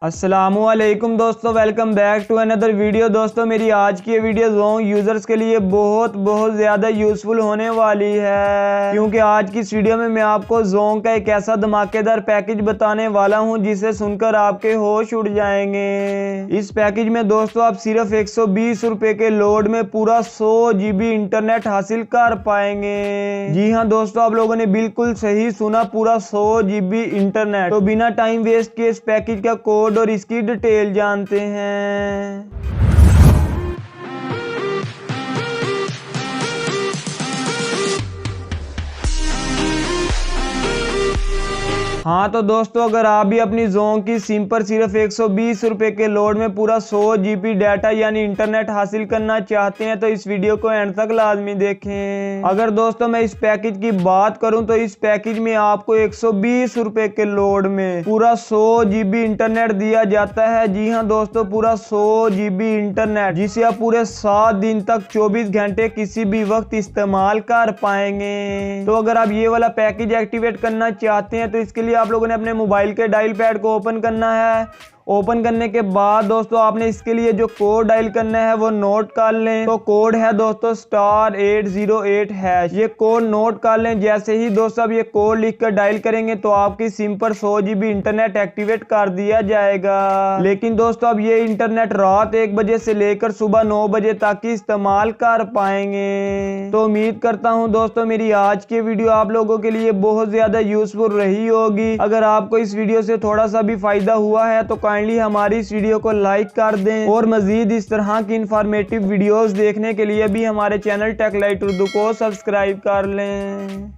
अस्सलामुअलैकुम दोस्तों, welcome back to another video. दोस्तों मेरी आज की ये वीडियो ज़ोंग यूज़र्स के लिए बहुत ज़्यादा यूज़फुल होने वाली है, क्योंकि आज की इस वीडियो में मैं आपको ज़ोंग का एक ऐसा धमाकेदार पैकेज बताने वाला हूं जिसे सुनकर आपके होश उड़ जाएंगे। इस पैकेज में दोस्तों आप सिर्फ 120 रुपए के लोड में पूरा 100 GB इंटरनेट हासिल कर पाएंगे। जी हाँ दोस्तों, आप लोगों ने बिल्कुल सही सुना, पूरा 100 GB इंटरनेट। तो बिना टाइम वेस्ट किए इस पैकेज का कोड और इसकी डिटेल जानते हैं। हाँ तो दोस्तों, अगर आप भी अपनी ज़ोंग की सिम पर सिर्फ 120 रुपए के लोड में पूरा 100 GB डाटा यानी इंटरनेट हासिल करना चाहते हैं तो इस वीडियो को एंड तक लाजमी देखें। अगर दोस्तों मैं इस पैकेज की बात करूं तो इस पैकेज में आपको 120 रुपए के लोड में पूरा 100 GB इंटरनेट दिया जाता है। जी हाँ दोस्तों, पूरा 100 GB इंटरनेट जिसे आप पूरे 7 दिन तक 24 घंटे किसी भी वक्त इस्तेमाल कर पाएंगे। तो अगर आप ये वाला पैकेज एक्टिवेट करना चाहते हैं तो इसके लिए आप लोगों ने अपने मोबाइल के डायल पैड को ओपन करना है। ओपन करने के बाद दोस्तों आपने इसके लिए जो कोड डायल करना है वो नोट कर लें। तो कोड है दोस्तों *808#। ये कोड नोट कर लें। जैसे ही दोस्तों आप ये कोड लिखकर डायल करेंगे तो आपकी सिम पर 100 GB इंटरनेट एक्टिवेट कर दिया जाएगा। लेकिन दोस्तों अब ये इंटरनेट रात 1 बजे से लेकर सुबह 9 बजे तक ही इस्तेमाल कर पाएंगे। तो उम्मीद करता हूँ दोस्तों मेरी आज की वीडियो आप लोगों के लिए बहुत ज्यादा यूजफुल रही होगी। अगर आपको इस वीडियो से थोड़ा सा भी फायदा हुआ है तो काइंडली हमारी इस वीडियो को लाइक कर दें और मजीद इस तरह की इंफॉर्मेटिव वीडियोस देखने के लिए भी हमारे चैनल टेक लाइट उर्दू को सब्सक्राइब कर लें।